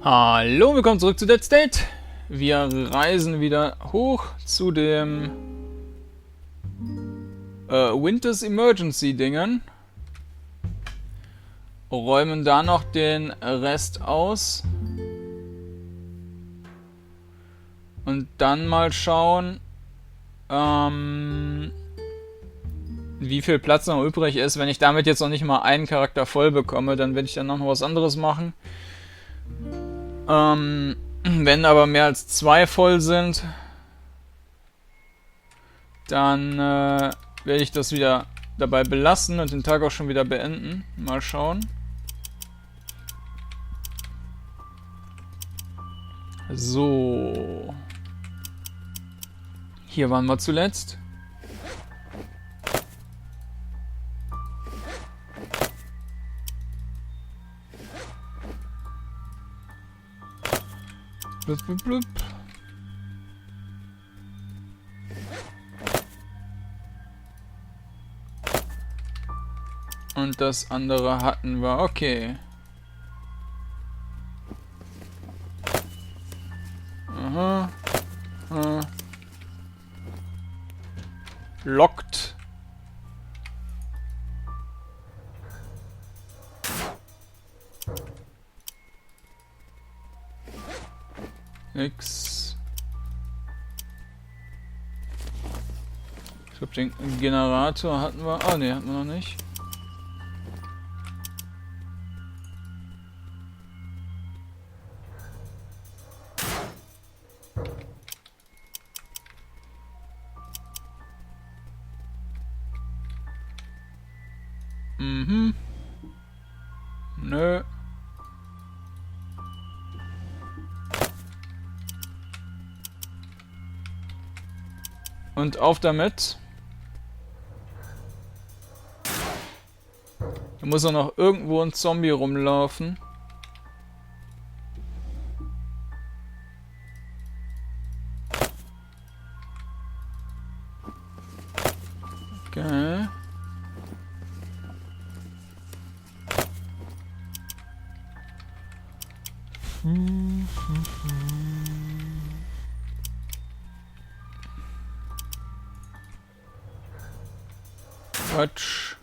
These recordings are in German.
Hallo, willkommen zurück zu Dead State. Wir reisen wieder hoch zu dem Winters Emergency Dingen. Räumen da noch den Rest aus. Und dann mal schauen, wie viel Platz noch übrig ist. Wenn ich damit jetzt noch nicht mal einen Charakter voll bekomme, dann werde ich dann noch was anderes machen. Wenn aber mehr als 2 voll sind, dann werde ich das wieder dabei belassen und den Tag auch schon wieder beenden. Mal schauen. So. Hier waren wir zuletzt. Blub, blub, blub. Und das andere hatten wir. Okay. Aha. Lockt. Nix. Ich glaube, den Generator hatten wir. Ah, ne, hatten wir noch nicht. Mhm. Nö. Und auf damit. Da muss auch noch irgendwo ein Zombie rumlaufen. Okay. Quatsch.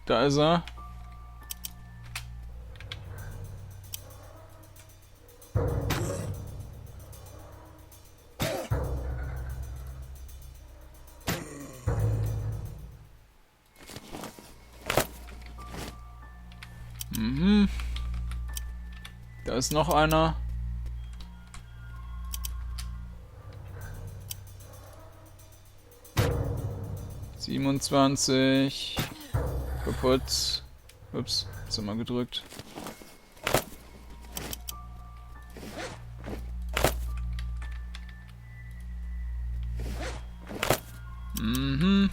Da ist er. Mhm. Da ist noch einer. ...27... Kaputt. Ups, jetzt haben wir gedrückt. Mhm.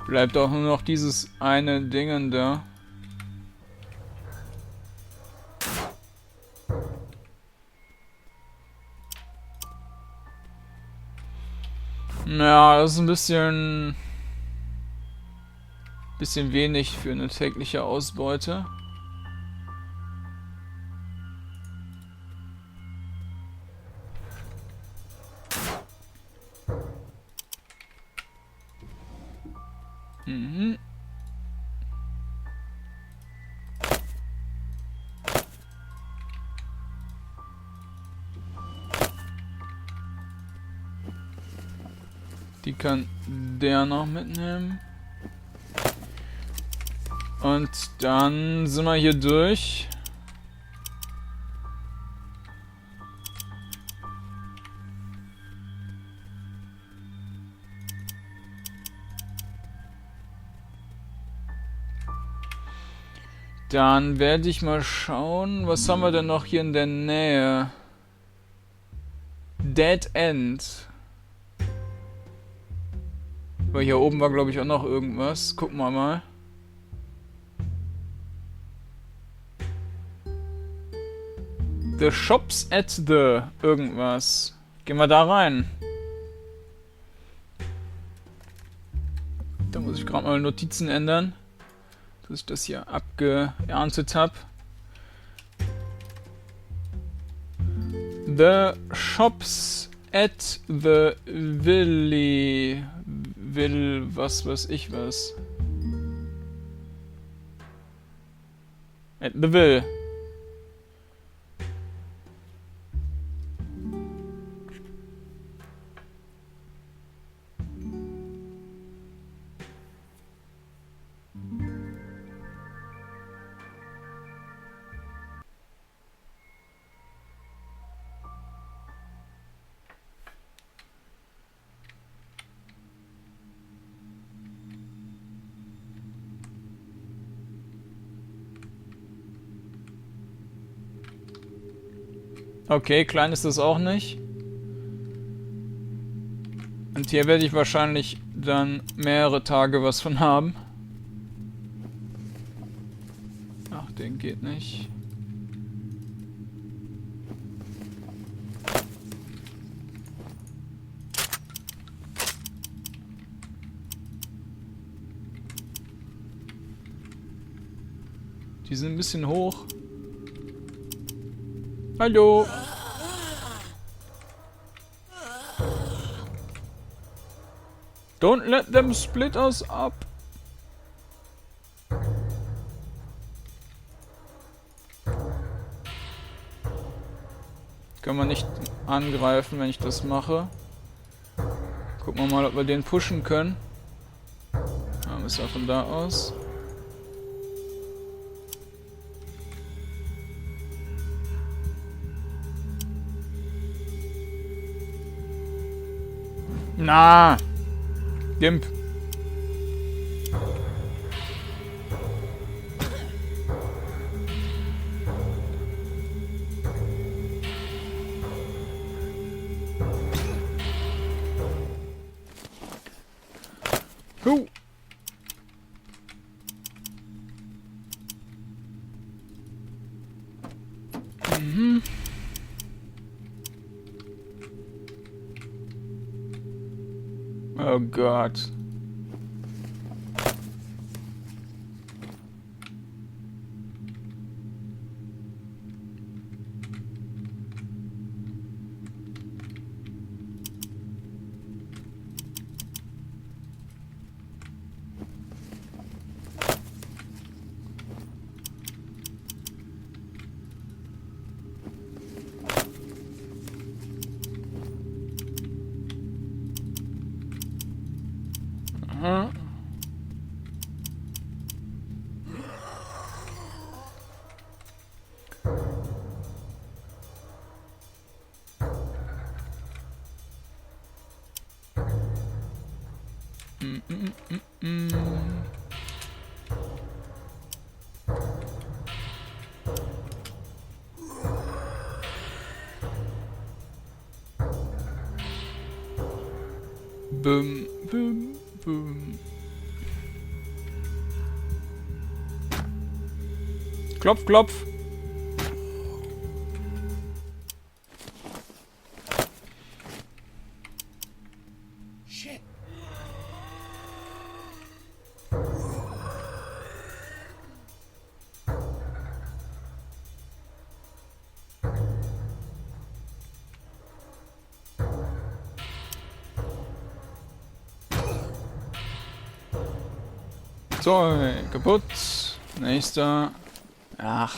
Bleibt auch nur noch dieses eine Dingen da. Ja, das ist ein bisschen wenig für eine tägliche Ausbeute. Mhm. Die kann der noch mitnehmen. Und dann sind wir hier durch. Dann werde ich mal schauen, was haben wir denn noch hier in der Nähe? Dead End. Aber hier oben war, glaube ich, auch noch irgendwas. Gucken wir mal. The shops at the irgendwas. Gehen wir da rein. Da muss ich gerade mal Notizen ändern, dass ich das hier abgeerntet habe. The shops at the was weiß ich was. At the Will. Okay, klein ist das auch nicht. Und hier werde ich wahrscheinlich dann mehrere Tage was von haben. Ach, den geht nicht. Die sind ein bisschen hoch. Hallo. Don't let them split us up. Können wir nicht angreifen, wenn ich das mache. Gucken wir mal, ob wir den pushen können. Ja, müssen wir von da aus. Na, Gimp. Mhm. Oh Gott. Aha. Bum, bum, bum. Klopf, klopf. Shit. So, kaputt. Nächster. Ach.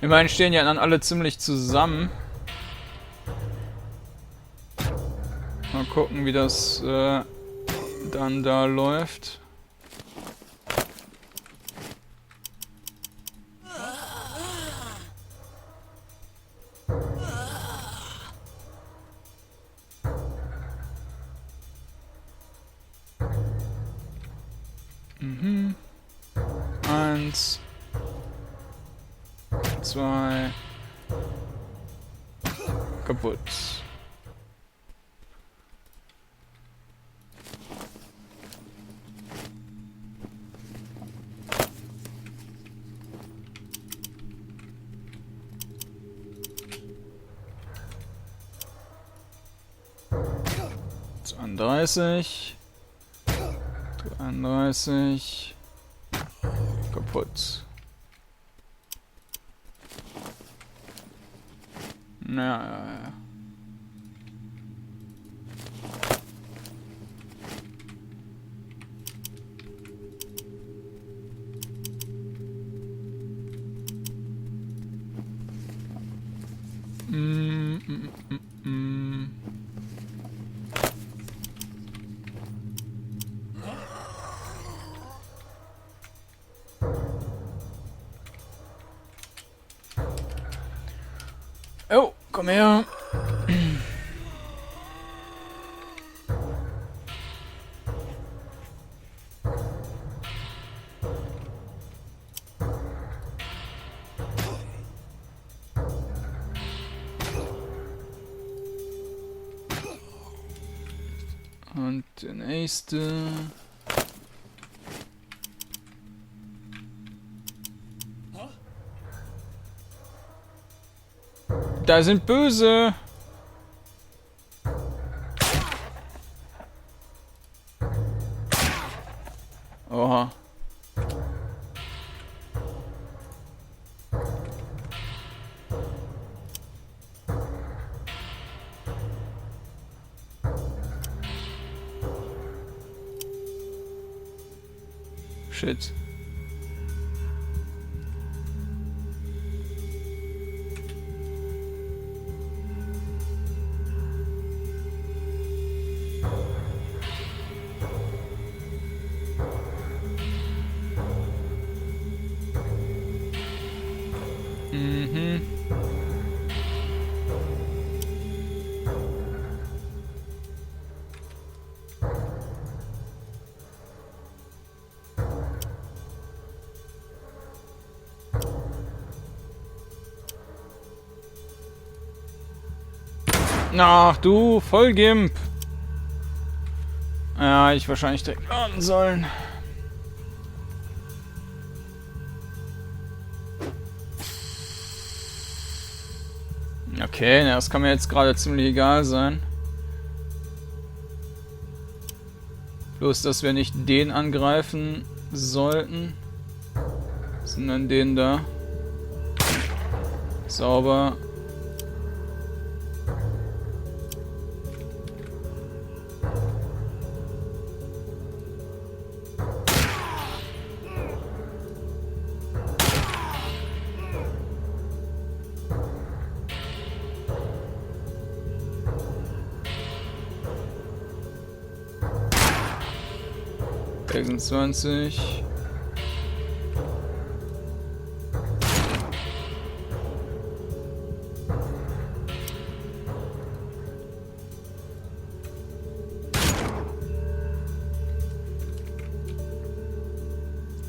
Immerhin stehen ja dann alle ziemlich zusammen. Mal gucken, wie das dann da läuft. 1, 2, kaputt. ...32... 33... kaputt. Ja. Oh, komm her. Und der nächste. Da sind Böse. Oha. Shit. Ach du, Vollgimp. Ja, ich wahrscheinlich direkt laden sollen. Okay, das kann mir jetzt gerade ziemlich egal sein. Bloß, dass wir nicht den angreifen sollten, sondern den da. Sauber. ...26...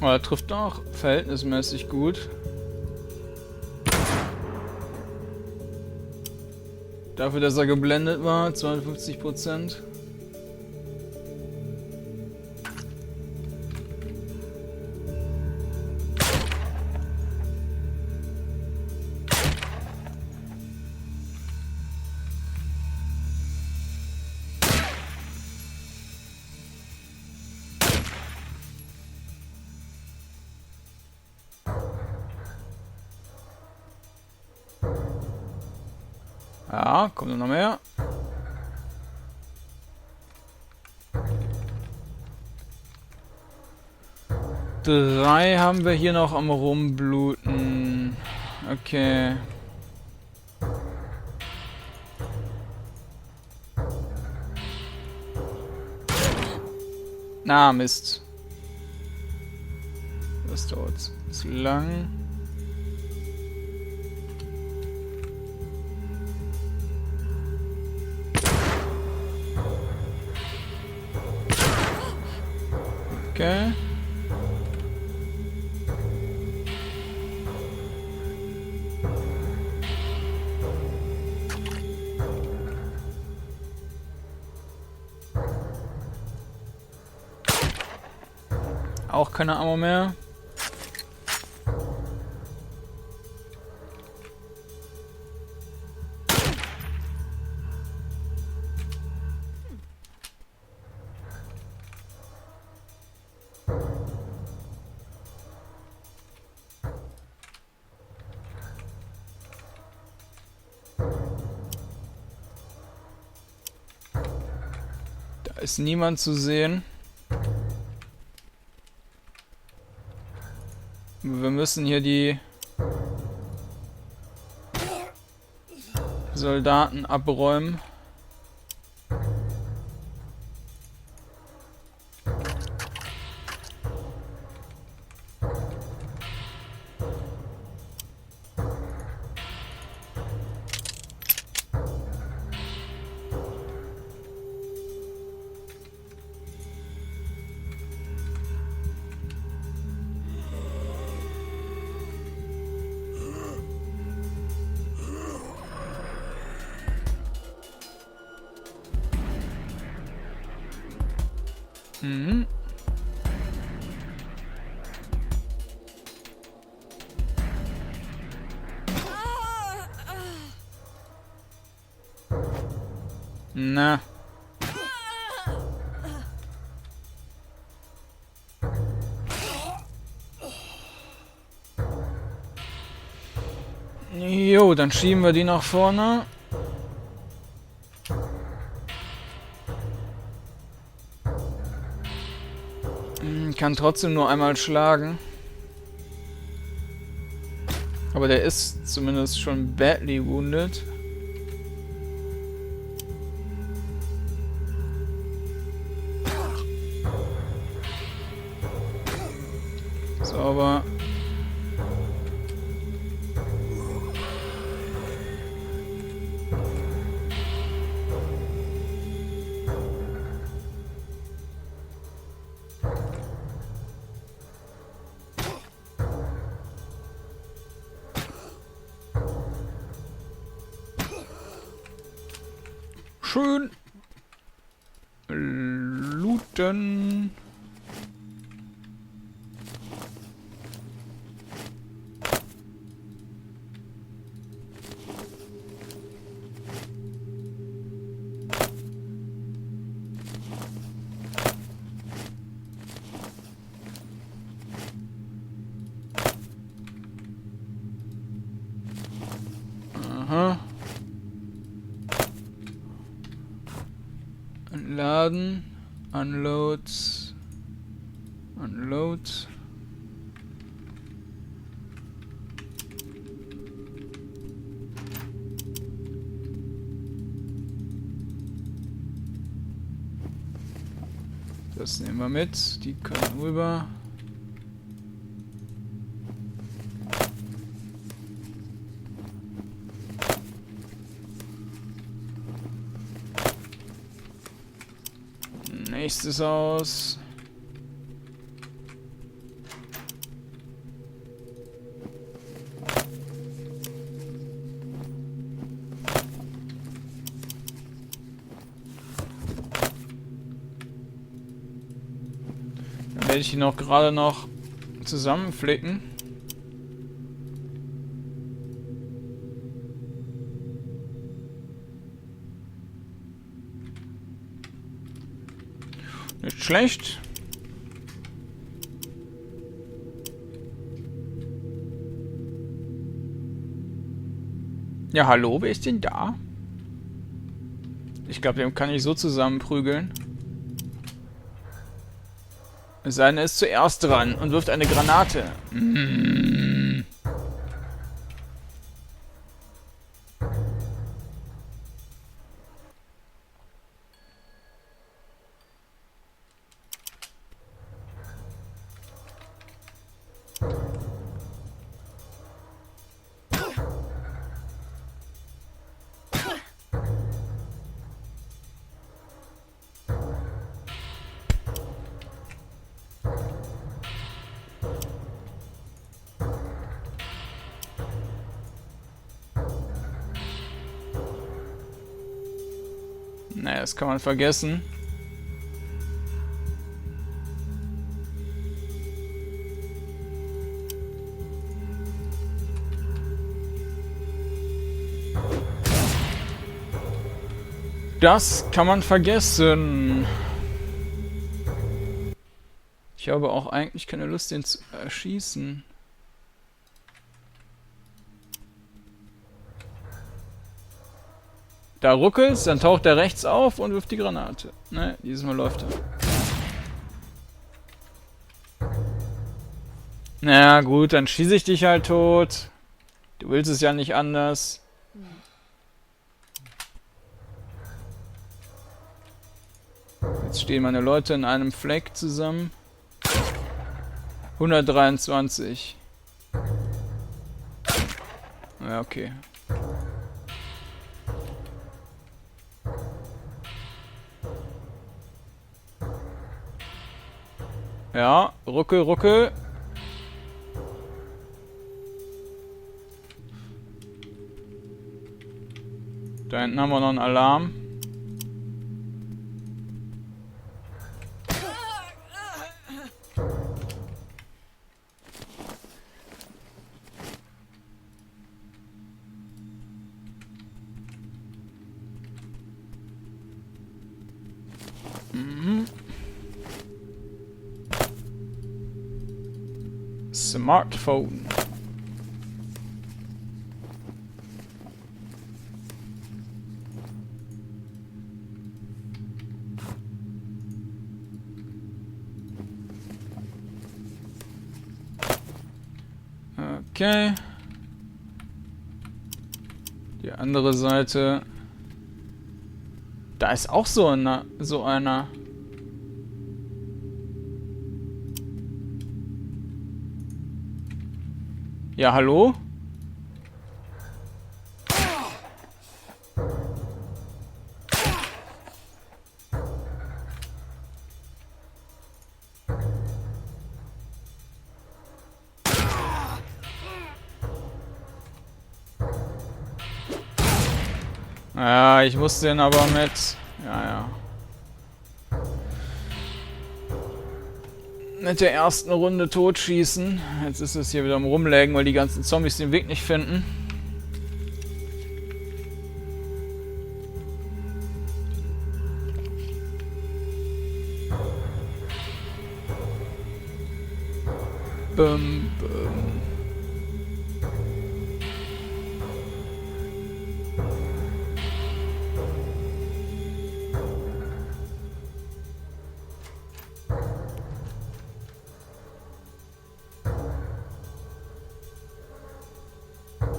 Oh, er trifft auch verhältnismäßig gut. Dafür, dass er geblendet war, 52%. Ja, kommt noch mehr. Drei haben wir hier noch am Rumbluten. Okay. Na, Mist. Das dauert zu lang. Okay. Auch keine Ammo mehr. Da ist niemand zu sehen. Wir müssen hier die Soldaten abräumen. Mhm. Na. Jo, dann schieben wir die nach vorne. Kann trotzdem nur einmal schlagen. Aber der ist zumindest schon badly wounded. Sauber. Schön looten. Aha. Laden, Unload, Unload. Das nehmen wir mit, die können rüber. Nächstes aus. Dann werde ich ihn auch gerade noch zusammenflicken. Nicht schlecht. Ja, hallo, wer ist denn da? Ich glaube, den kann ich so zusammenprügeln. Es sei denn, er ist zuerst dran und wirft eine Granate. Naja, das kann man vergessen. Das kann man vergessen. Ich habe auch eigentlich keine Lust, den zu erschießen. Da ruckelt's, dann taucht er rechts auf und wirft die Granate. Ne, dieses Mal läuft er. Na gut, dann schieße ich dich halt tot. Du willst es ja nicht anders. Jetzt stehen meine Leute in einem Fleck zusammen. 123. Ja, okay. Ja, ruckel, ruckel. Da hinten haben wir noch einen Alarm. Smartphone. Okay. Die andere Seite. Da ist auch so einer. Ja, hallo? Ja, ich muss den aber mit... Ja. Mit der ersten Runde totschießen. Jetzt ist es hier wieder am Rumlägen, weil die ganzen Zombies den Weg nicht finden. Bum, bum.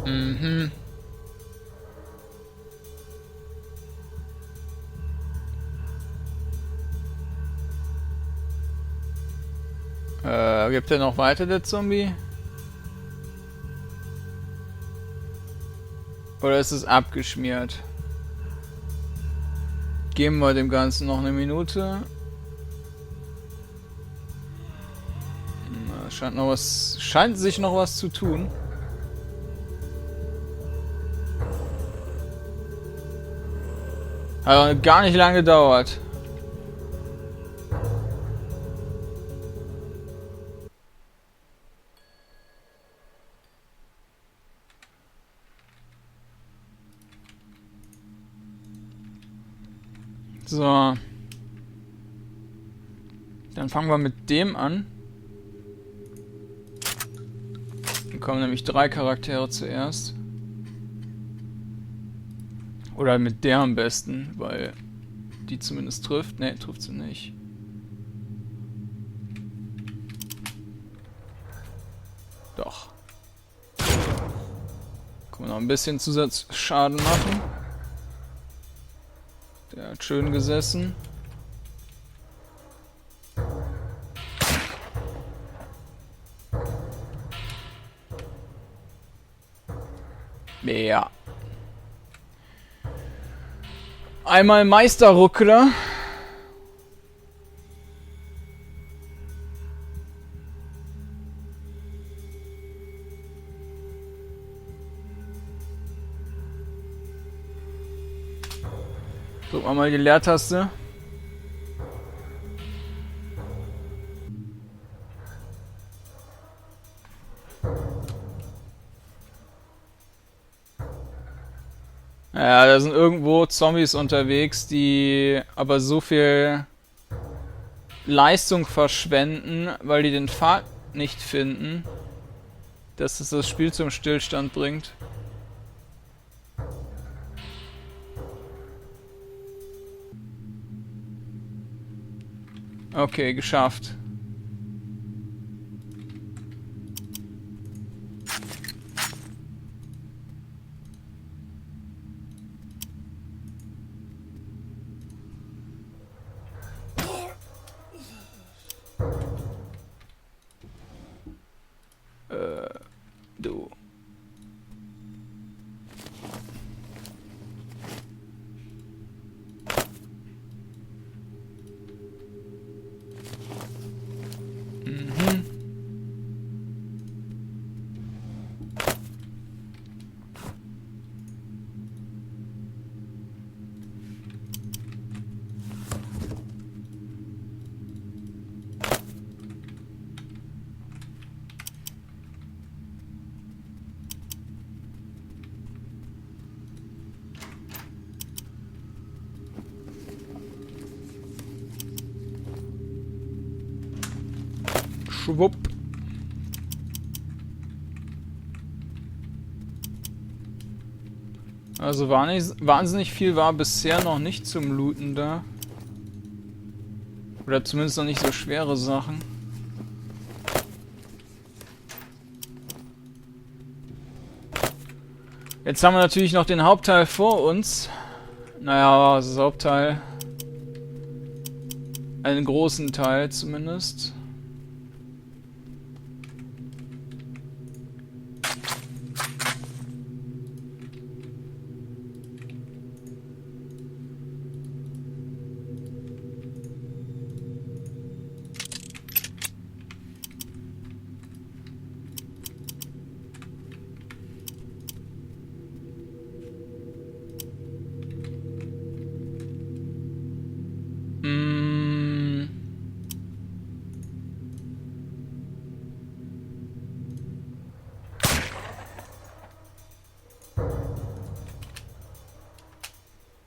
Mhm. Gibt er noch weiter, der Zombie? Oder ist es abgeschmiert? Geben wir dem Ganzen noch eine Minute. Scheint sich noch was zu tun. Hat gar nicht lange gedauert. So. Dann fangen wir mit dem an. Dann kommen nämlich 3 Charaktere zuerst. Oder mit der am besten, weil die zumindest trifft. Ne, trifft sie nicht. Doch. Können wir noch ein bisschen Zusatzschaden machen. Der hat schön gesessen. Ja. Einmal Meisterruckler. Drücken wir mal die Leertaste. Ja, da sind irgendwo Zombies unterwegs, die aber so viel Leistung verschwenden, weil die den Pfad nicht finden, dass es das Spiel zum Stillstand bringt. Okay, geschafft. Du. Schwupp. Also wahnsinnig viel war bisher noch nicht zum Looten da. Oder zumindest noch nicht so schwere Sachen. Jetzt haben wir natürlich noch den Hauptteil vor uns. Naja, das Hauptteil. Einen großen Teil zumindest.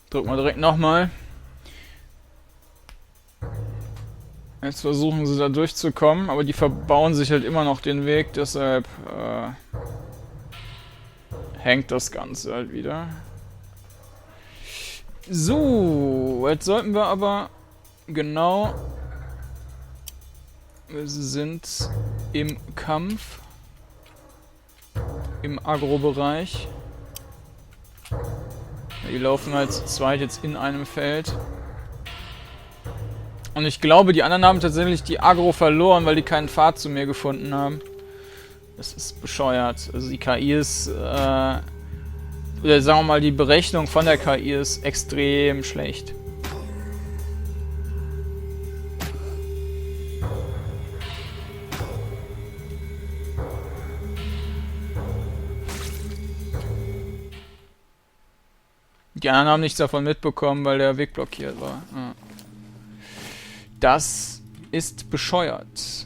Drücken wir direkt nochmal. Jetzt versuchen sie da durchzukommen, aber die verbauen sich halt immer noch den Weg, deshalb hängt das Ganze halt wieder. So, jetzt sollten wir aber genau... Wir sind im Kampf, im Agro-Bereich. Die laufen halt zu zweit jetzt in einem Feld. Und ich glaube, die anderen haben tatsächlich die Agro verloren, weil die keinen Pfad zu mir gefunden haben. Das ist bescheuert. Also die KI ist, oder sagen wir mal, die Berechnung von der KI ist extrem schlecht. Die anderen haben nichts davon mitbekommen, weil der Weg blockiert war. Ja. Das ist bescheuert.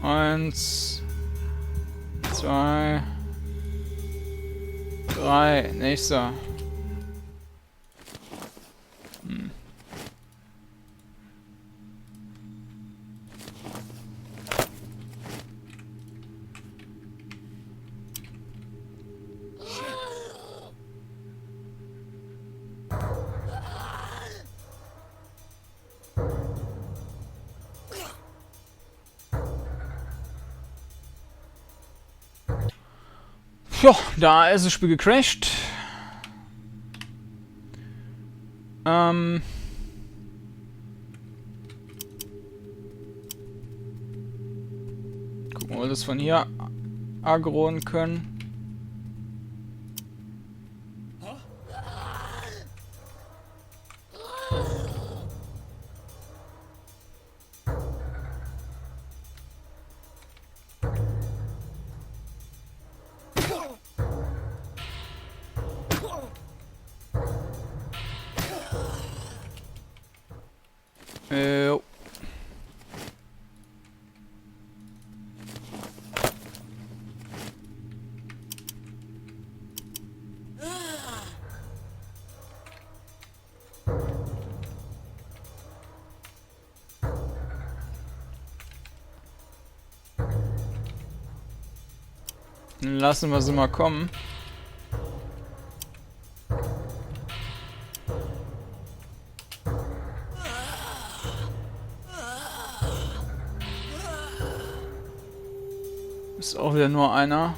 Eins, zwei, drei, nächster. Ja, da ist das Spiel gecrashed. Gucken, ob wir das von hier aggroen können. Jo. Lassen wir sie mal kommen. Ist auch wieder nur einer.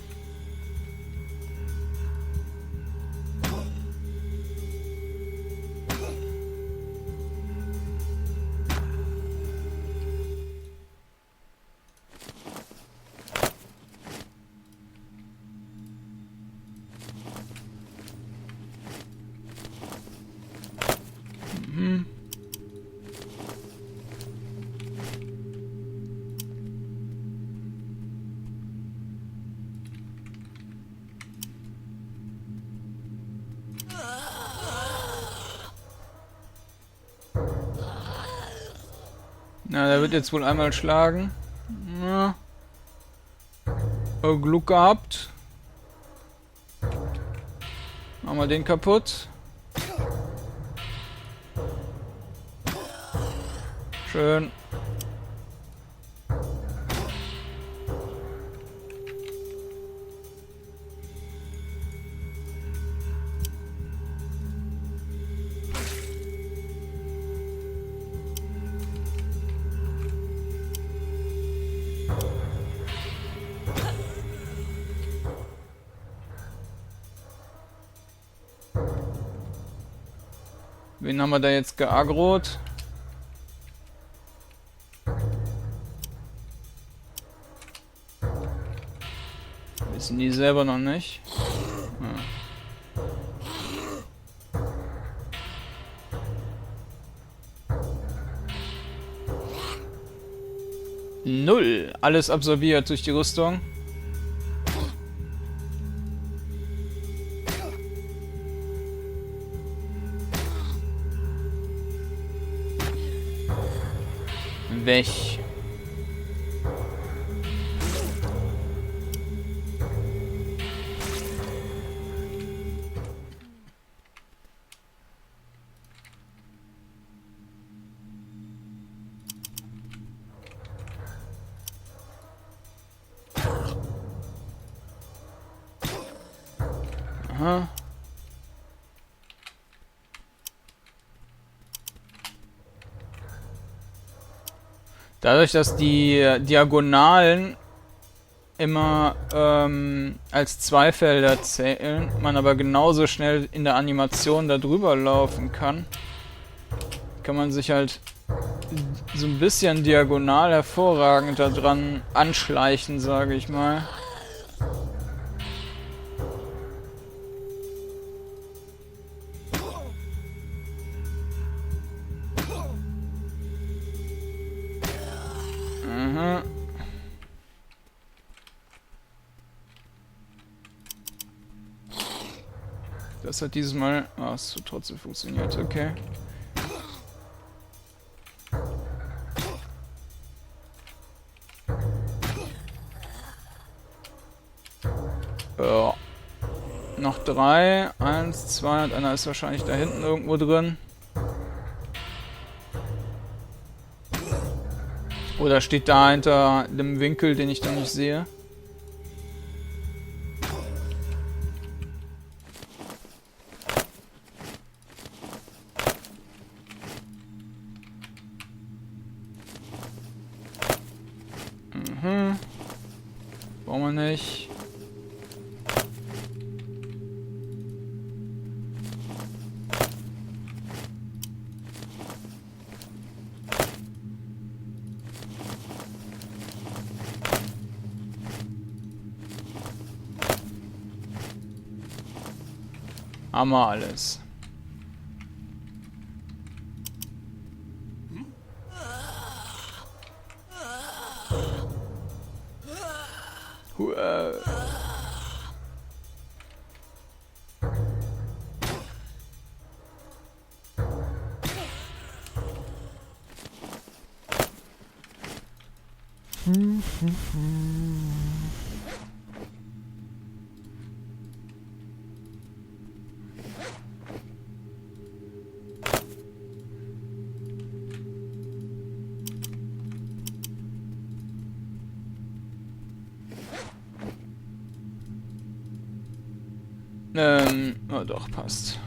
Na, der wird jetzt wohl einmal schlagen. Ja. Glück gehabt. Machen wir den kaputt. Schön. Wen haben wir da jetzt geaggrot? Wissen die selber noch nicht. Null. Alles absorbiert durch die Rüstung. Weg. Aha. Dadurch, dass die Diagonalen immer als Zweifelder zählen, man aber genauso schnell in der Animation da drüber laufen kann, kann man sich halt so ein bisschen diagonal hervorragend da dran anschleichen, sage ich mal. Das hat dieses Mal... Ah, es hat trotzdem funktioniert, okay. Ja. Noch 3. 1, 2 und einer ist wahrscheinlich da hinten irgendwo drin. Oder steht da hinter dem Winkel, den ich da nicht sehe. Brauchen wir nicht. Haben wir alles. Oh doch, passt.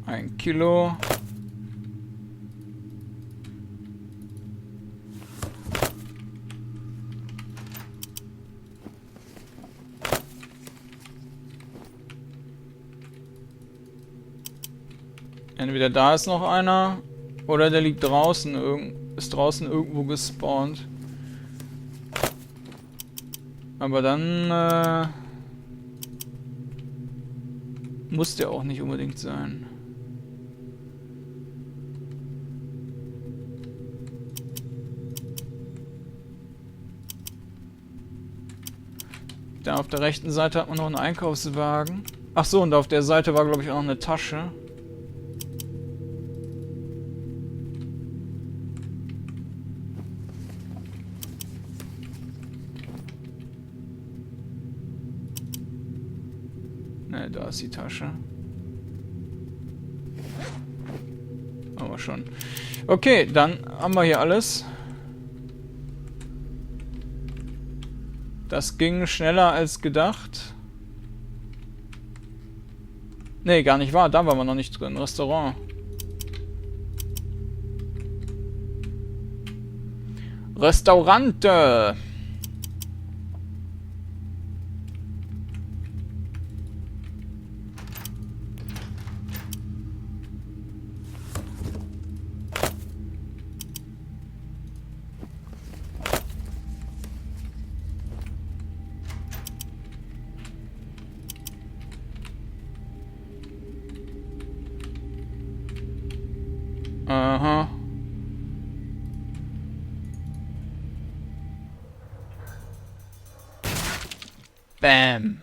Ein Kilo. Entweder da ist noch einer, oder der liegt draußen, ist draußen irgendwo gespawnt. Aber dann muss der auch nicht unbedingt sein. Da auf der rechten Seite hat man noch einen Einkaufswagen. Ach so, und auf der Seite war, glaube ich, auch noch eine Tasche. Ne, da ist die Tasche. Aber schon. Okay, dann haben wir hier alles. Das ging schneller als gedacht. Ne, gar nicht wahr. Da waren wir noch nicht drin. Restaurant. Restaurante. Aha. Bam.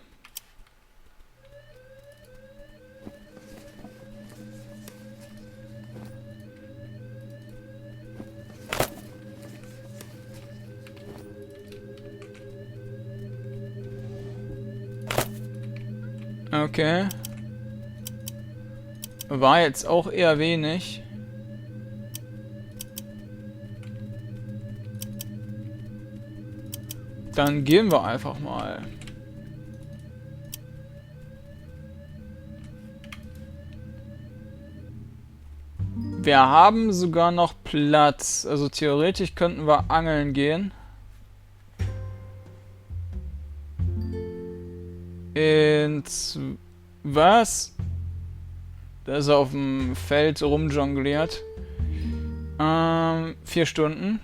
Okay. War jetzt auch eher wenig. Dann gehen wir einfach mal. Wir haben sogar noch Platz. Also theoretisch könnten wir angeln gehen. Was? Da ist er auf dem Feld rumjongliert. 4 Stunden.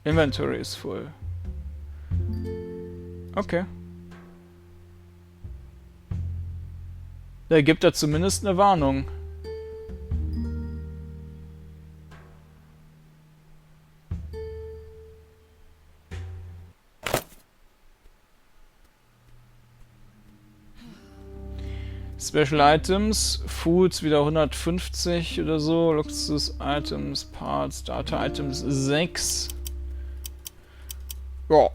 Inventory ist voll. Okay. Da gibt er zumindest eine Warnung. Special Items, Foods wieder 150 oder so, Luxus Items, Parts, Data Items 6. Ja.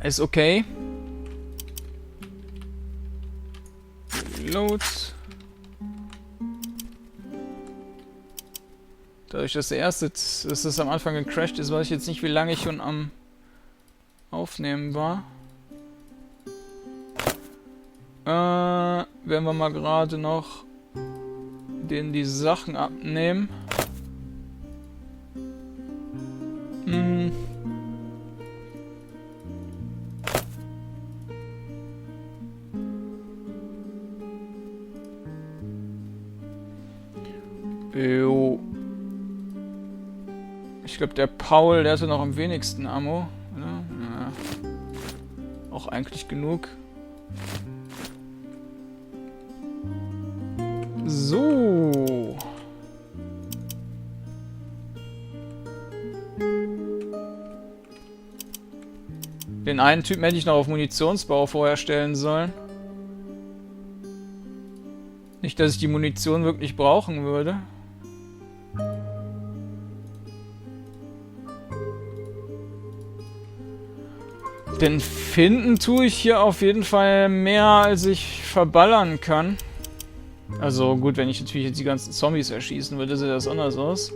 Ist okay. Reload. Dadurch, dass dass es am Anfang gecrashed ist, weiß ich jetzt nicht, wie lange ich schon am Aufnehmen war. Werden wir mal gerade noch denen die Sachen abnehmen. Jo. Ich glaube, der Paul, der hatte noch am wenigsten Ammo. Oder? Ja. Auch eigentlich genug. So. Den einen Typen hätte ich noch auf Munitionsbau vorher stellen sollen. Nicht, dass ich die Munition wirklich brauchen würde. Denn finden tue ich hier auf jeden Fall mehr, als ich verballern kann. Also gut, wenn ich natürlich jetzt die ganzen Zombies erschießen würde, sieht das anders aus.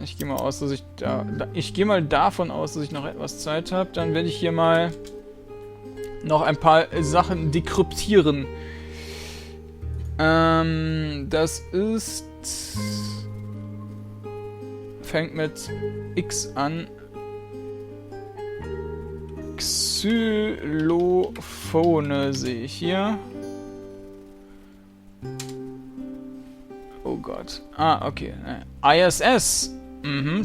Ich gehe mal aus, dass ich gehe mal davon aus, dass ich noch etwas Zeit habe. Dann werde ich hier mal noch ein paar Sachen dekryptieren. Das ist... Fängt mit X an. Xylophone sehe ich hier. Oh Gott. Ah, okay. ISS.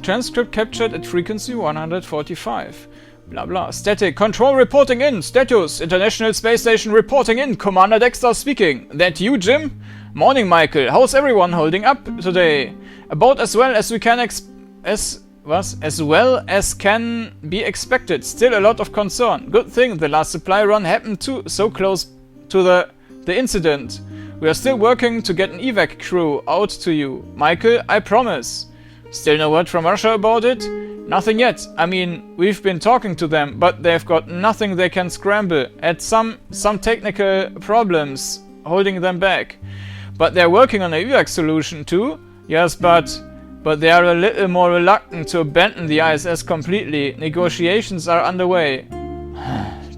Transcript captured at frequency 145. Bla bla. Static. Control reporting in. Status. International Space Station reporting in. Commander Dexter speaking. That you, Jim? Morning, Michael. How's everyone holding up today? About as well as we can as well as can be expected. Still a lot of concern. Good thing the last supply run happened so close to the incident. We are still working to get an evac crew out to you. Michael, I promise. Still no word from Russia about it? Nothing yet. I mean, we've been talking to them, but they've got nothing they can scramble. Had some technical problems holding them back. But they're working on a evac solution too? Yes, but they are a little more reluctant to abandon the ISS completely. Negotiations are underway.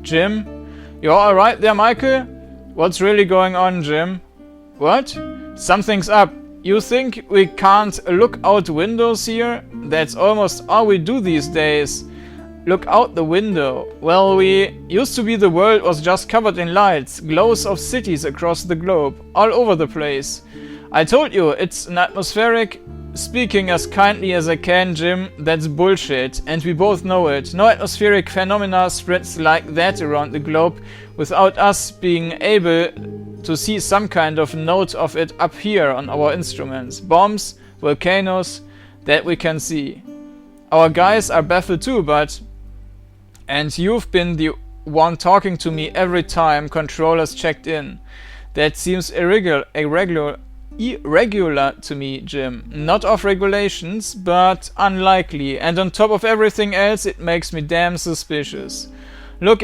Jim? You're alright there, Michael? What's really going on, Jim? What? Something's up. You think we can't look out windows here? That's almost all we do these days. Look out the window. Well, we used to be the world was just covered in lights, glows of cities across the globe, all over the place. I told you, it's an atmospheric. Speaking as kindly as I can, Jim, that's bullshit, and we both know it. No atmospheric phenomena spreads like that around the globe without us being able to see some kind of note of it up here on our instruments. Bombs, volcanoes, that we can see. Our guys are baffled too, but... And you've been the one talking to me every time controllers checked in. That seems irregular to me, Jim. Not off regulations, but unlikely. And on top of everything else, it makes me damn suspicious. Look,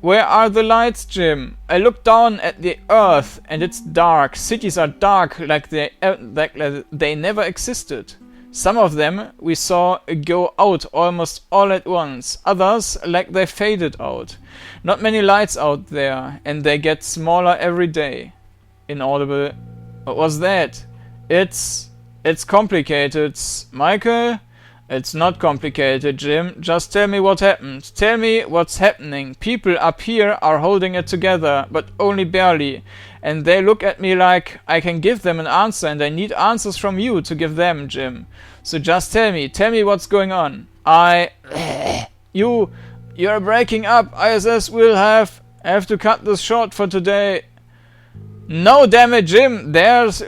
where are the lights, Jim? I look down at the Earth, and it's dark. Cities are dark, like they never existed. Some of them we saw go out almost all at once. Others, like they faded out. Not many lights out there, and they get smaller every day. Inaudible. What was that? It's complicated, Michael. It's not complicated, Jim. Just tell me what happened. Tell me what's happening. People up here are holding it together, but only barely. And they look at me like I can give them an answer, and I need answers from you to give them, Jim. So just tell me what's going on. You're breaking up. ISS will have to cut this short for today. No, damn it, Jim. There's,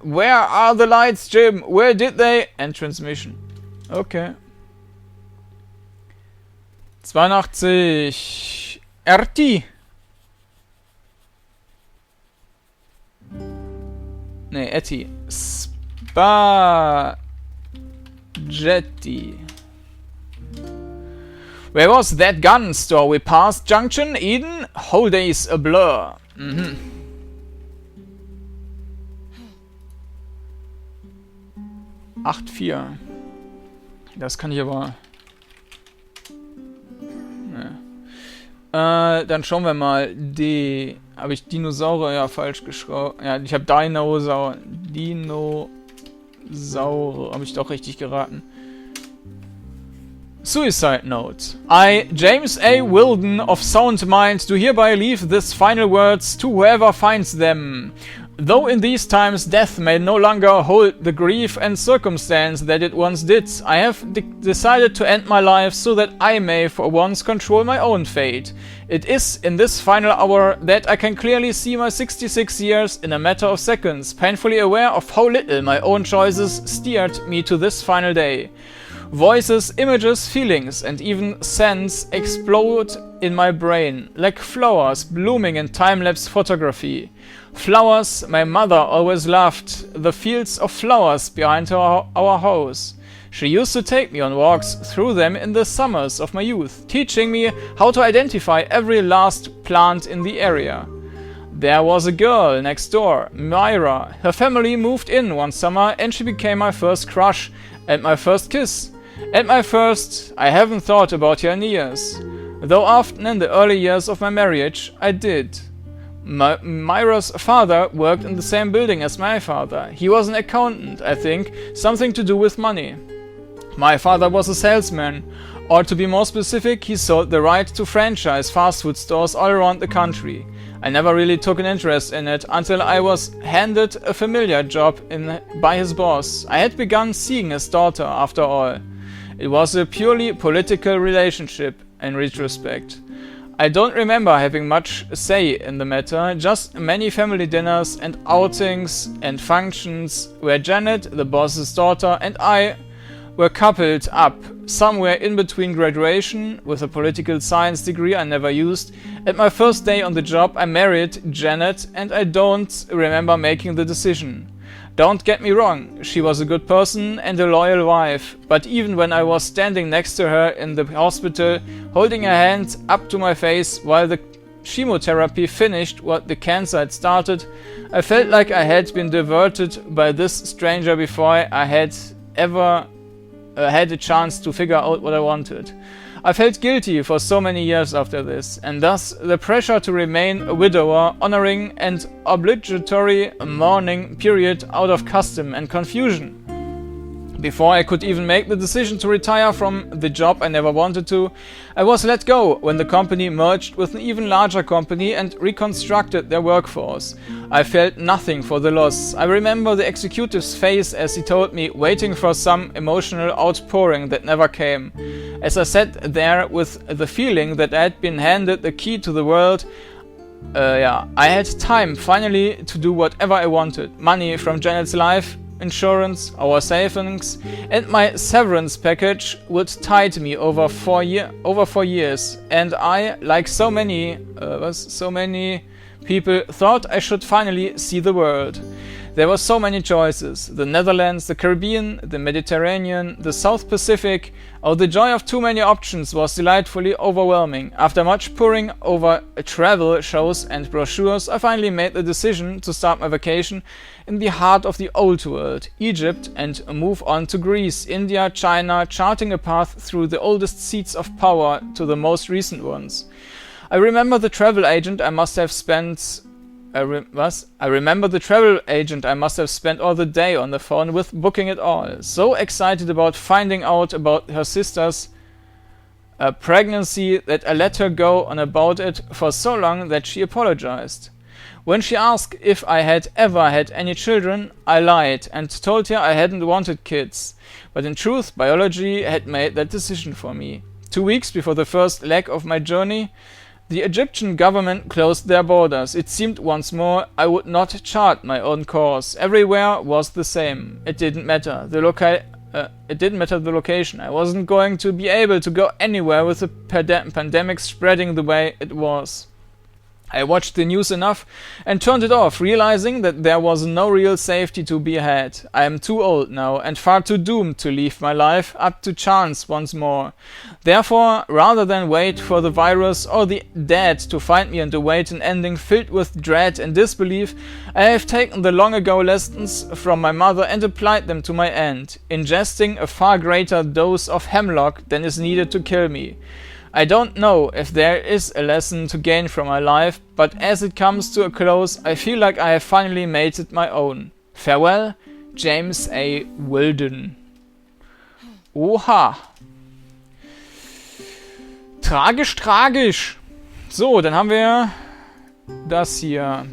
where are the lights, Jim? Where did they... End transmission. Okay. 82. RT. Nee, Etty. Spaghetti. Where was that gun store we passed? Junction? Eden? Whole day's a blur. Mhm. Acht, 4. Das kann ich aber... dann schauen wir mal. D. Habe ich Dinosaurier ja falsch geschrieben? Ja, ich habe Dinosaur. Dinosaurier. Habe ich doch richtig geraten. Suicide Note. I, James A. Wilden of sound mind, do hereby leave these final words to whoever finds them. Though in these times death may no longer hold the grief and circumstance that it once did, I have decided to end my life so that I may for once control my own fate. It is in this final hour that I can clearly see my 66 years in a matter of seconds, painfully aware of how little my own choices steered me to this final day. Voices, images, feelings, and even scents explode in my brain, like flowers blooming in time-lapse photography. Flowers my mother always loved, the fields of flowers behind our house. She used to take me on walks through them in the summers of my youth, teaching me how to identify every last plant in the area. There was a girl next door, Myra. Her family moved in one summer and she became my first crush and my first kiss. And my first, I haven't thought about her in years. Though often in the early years of my marriage, I did. Myra's father worked in the same building as my father. He was an accountant, I think, something to do with money. My father was a salesman, or to be more specific, he sold the right to franchise fast food stores all around the country. I never really took an interest in it until I was handed a familiar job by his boss. I had begun seeing his daughter, after all. It was a purely political relationship, in retrospect. I don't remember having much say in the matter, just many family dinners and outings and functions where Janet, the boss's daughter, and I were coupled up, somewhere in between graduation, with a political science degree I never used, and my first day on the job I married Janet, and I don't remember making the decision. Don't get me wrong, she was a good person and a loyal wife, but even when I was standing next to her in the hospital, holding her hand up to my face while the chemotherapy finished what the cancer had started, I felt like I had been diverted by this stranger before I had ever had a chance to figure out what I wanted. I felt guilty for so many years after this, and thus the pressure to remain a widower, honoring and obligatory mourning period out of custom and confusion. Before I could even make the decision to retire from the job I never wanted to, I was let go when the company merged with an even larger company and reconstructed their workforce. I felt nothing for the loss. I remember the executive's face as he told me, waiting for some emotional outpouring that never came. As I sat there with the feeling that I had been handed the key to the world, I had time finally to do whatever I wanted. Money from Janet's life insurance, our savings, and my severance package would tide me over 4 years. And I, like so many people, thought I should finally see the world. There were so many choices: the Netherlands, the Caribbean, the Mediterranean, the South Pacific. Oh, the joy of too many options was delightfully overwhelming. After much poring over travel shows and brochures, I finally made the decision to start my vacation in the heart of the old world, Egypt, and move on to Greece, India, China, charting a path through the oldest seats of power to the most recent ones. I remember the travel agent I must have spent all the day on the phone with, booking it all. So excited about finding out about her sister's pregnancy that I let her go on about it for so long that she apologized. When she asked if I had ever had any children, I lied and told her I hadn't wanted kids. But in truth, biology had made that decision for me. 2 weeks before the first leg of my journey, the Egyptian government closed their borders. It seemed once more I would not chart my own course. Everywhere was the same. It didn't matter the location. I wasn't going to be able to go anywhere with the pandemic spreading the way it was. I watched the news enough and turned it off, realizing that there was no real safety to be had. I am too old now and far too doomed to leave my life up to chance once more. Therefore, rather than wait for the virus or the dead to find me and await an ending filled with dread and disbelief, I have taken the long ago lessons from my mother and applied them to my end, ingesting a far greater dose of hemlock than is needed to kill me. I don't know if there is a lesson to gain from my life, but as it comes to a close, I feel like I have finally made it my own. Farewell, James A. Wilden. Oha. Tragisch, tragisch. So, dann haben wir das hier.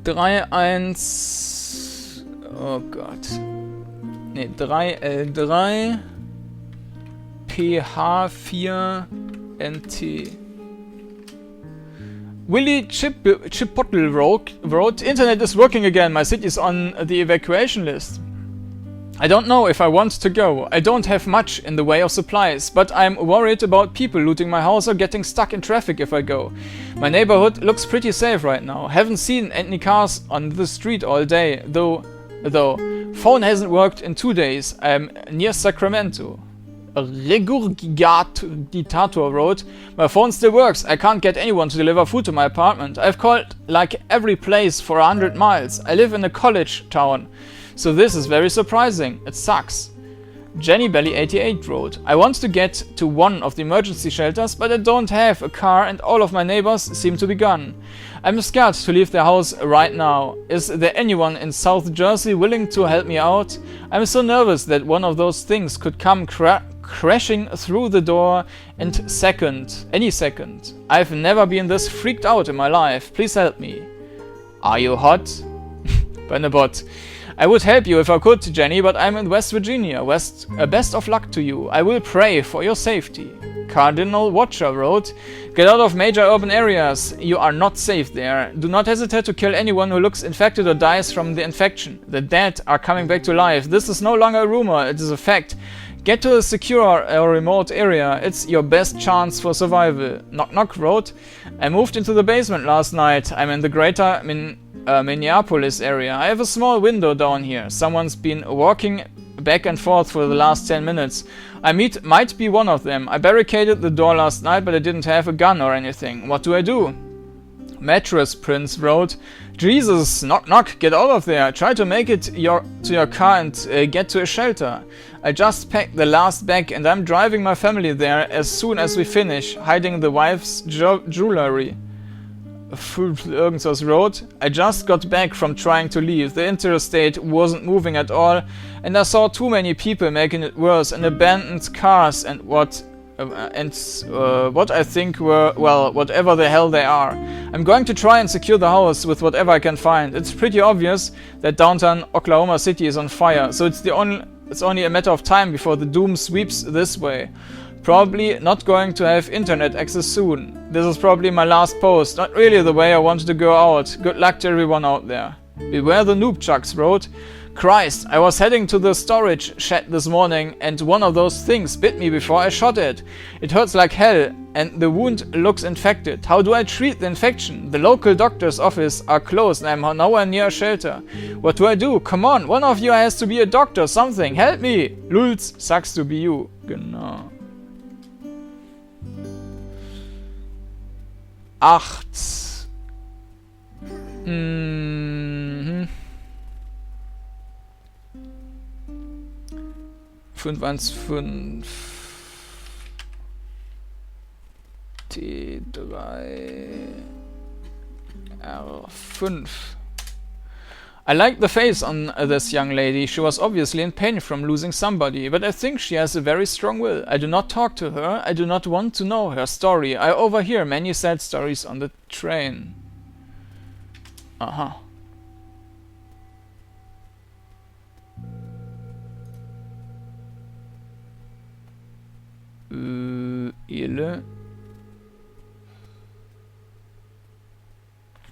3-1... Oh Gott. Ne, 3L3... PH4NT. Willie Chipotle wrote, Internet is working again, my city is on the evacuation list. I don't know if I want to go. I don't have much in the way of supplies, but I'm worried about people looting my house or getting stuck in traffic if I go. My neighborhood looks pretty safe right now. Haven't seen any cars on the street all day, though. Phone hasn't worked in 2 days. I'm near Sacramento. Regurgitator wrote, my phone still works. I can't get anyone to deliver food to my apartment. I've called like every place for 100 miles. I live in a college town, so this is very surprising. It sucks. Jenny Belly 88 wrote, I want to get to one of the emergency shelters, but I don't have a car and all of my neighbors seem to be gone. I'm scared to leave the house right now. Is there anyone in South Jersey willing to help me out? I'm so nervous that one of those things could come crashing through the door any second. I've never been this freaked out in my life. Please help me. Are you hot? Benebot. I would help you if I could, Jenny, but I'm in West Virginia. Best of luck to you. I will pray for your safety. Cardinal Watcher wrote, get out of major urban areas. You are not safe there. Do not hesitate to kill anyone who looks infected or dies from the infection. The dead are coming back to life. This is no longer a rumor, it is a fact. Get to a secure or remote area. It's your best chance for survival. Knock Knock wrote, I moved into the basement last night. I'm in the greater Minneapolis area. I have a small window down here. Someone's been walking back and forth for the last 10 minutes. I might be one of them. I barricaded the door last night, but I didn't have a gun or anything. What do I do? Mattress Prince wrote, Jesus, knock knock, get out of there. Try to make it to your car and get to a shelter. I just packed the last bag and I'm driving my family there as soon as we finish, hiding the wife's jewelry. Irgendwas wrote, I just got back from trying to leave. The interstate wasn't moving at all and I saw too many people making it worse and abandoned cars and what I think were, well, whatever the hell they are. I'm going to try and secure the house with whatever I can find. It's pretty obvious that downtown Oklahoma City is on fire, so it's only a matter of time before the doom sweeps this way. Probably not going to have internet access soon. This is probably my last post, not really the way I wanted to go out. Good luck to everyone out there. Beware the noob chucks wrote, Christ, I was heading to the storage shed this morning and one of those things bit me before I shot it. It hurts like hell and the wound looks infected. How do I treat the infection? The local doctor's office are closed and I'm nowhere near a shelter. What do I do? Come on, one of you has to be a doctor, something. Help me! Lulz, sucks to be you. Genau. 8. 515 T3 R5. I like the face on this young lady. She was obviously in pain from losing somebody, but I think she has a very strong will. I do not talk to her. I do not want to know her story. I overhear many sad stories on the train. Aha.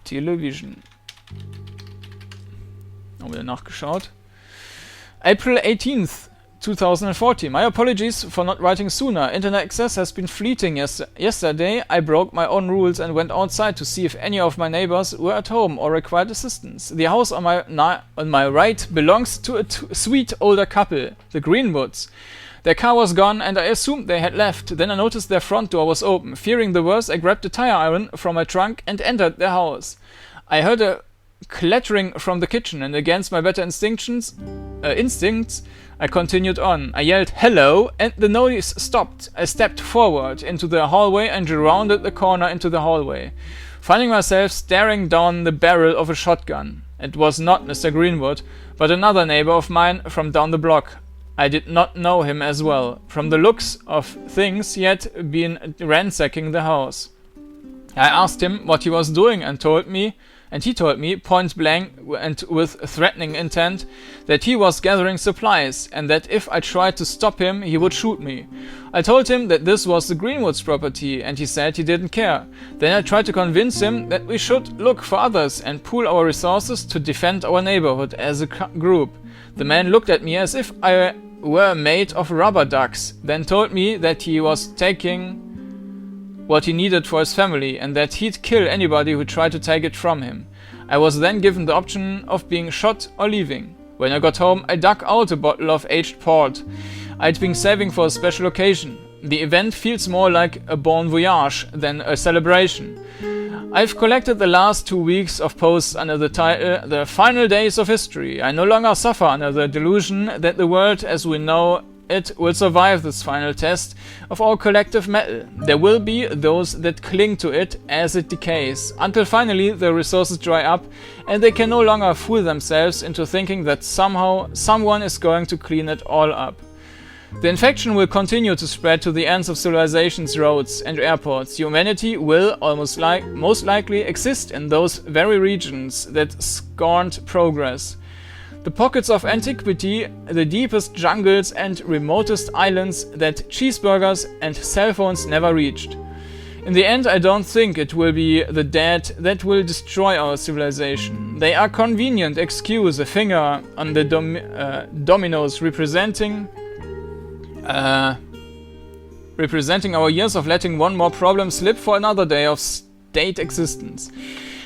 Television. Haben wir nachgeschaut. April 18th, 2014. My apologies for not writing sooner. Internet access has been fleeting. Yesterday, I broke my own rules and went outside to see if any of my neighbors were at home or required assistance. The house on my right belongs to a sweet older couple, the Greenwoods. Their car was gone and I assumed they had left. Then I noticed their front door was open. Fearing the worst, I grabbed a tire iron from my trunk and entered their house. I heard a clattering from the kitchen, and against my better instincts, I continued on. I yelled, "Hello!" and the noise stopped. I stepped forward into the hallway and rounded the corner into the hallway, finding myself staring down the barrel of a shotgun. It was not Mr. Greenwood, but another neighbor of mine from down the block. I did not know him as well. From the looks of things, he had been ransacking the house. I asked him what he was doing and he told me point blank and with threatening intent that he was gathering supplies and that if I tried to stop him he would shoot me. I told him that this was the Greenwoods property and he said he didn't care. Then I tried to convince him that we should look for others and pool our resources to defend our neighborhood as a group. The man looked at me as if I were made of rubber ducks, then told me that he was taking what he needed for his family and that he'd kill anybody who tried to take it from him. I was then given the option of being shot or leaving. When I got home, I dug out a bottle of aged port I'd been saving for a special occasion. The event feels more like a bon voyage than a celebration. I've collected the last 2 weeks of posts under the title The Final Days of History. I no longer suffer under the delusion that the world as we know it will survive this final test of our collective metal. There will be those that cling to it as it decays, until finally the resources dry up and they can no longer fool themselves into thinking that somehow someone is going to clean it all up. The infection will continue to spread to the ends of civilization's roads and airports. Humanity will most likely exist in those very regions that scorned progress. The pockets of antiquity, the deepest jungles and remotest islands that cheeseburgers and cell phones never reached. In the end, I don't think it will be the dead that will destroy our civilization. They are convenient excuse, a finger on the dominoes representing our years of letting one more problem slip for another day of state existence.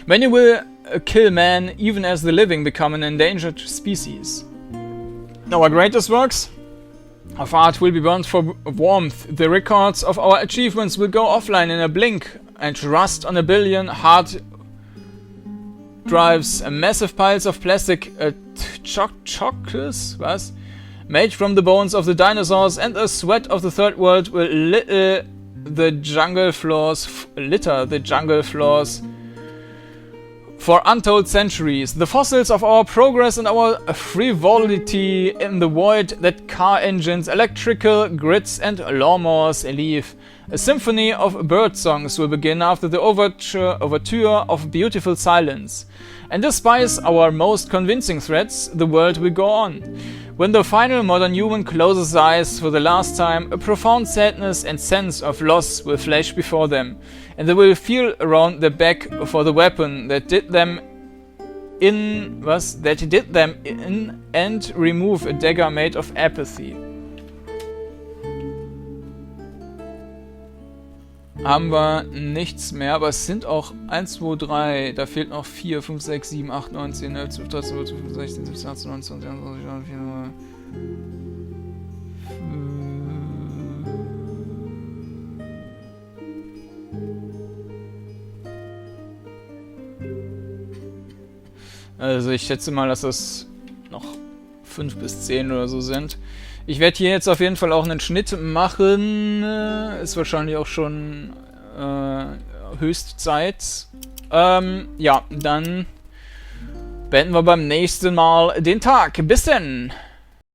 Many will kill man even as the living become an endangered species. Our greatest works of art will be burned for warmth. The records of our achievements will go offline in a blink and rust on a billion hard drives. Massive piles of plastic chocolates, made from the bones of the dinosaurs and the sweat of the third world will litter the jungle floors for untold centuries. The fossils of our progress and our frivolity in the void that car engines, electrical grids and lawnmowers leave. A symphony of bird songs will begin after the overture of beautiful silence. And despite our most convincing threats, the world will go on. When the final modern human closes his eyes for the last time, a profound sadness and sense of loss will flash before them, and they will feel around their back for the weapon that did them in and remove a dagger made of apathy. Haben wir nichts mehr, aber es sind auch 1, 2, 3, da fehlt noch 4, 5, 6, 7, 8, 9, 10, 11, 12, 13, 14, 15, 16, 17, 18, 19, 20, 21, 24, Also ich schätze mal, dass das noch 5 bis 10 oder so sind. Ich werde hier jetzt auf jeden Fall auch einen Schnitt machen. Ist wahrscheinlich auch schon Höchstzeit. Ja, dann beenden wir beim nächsten Mal den Tag. Bis denn!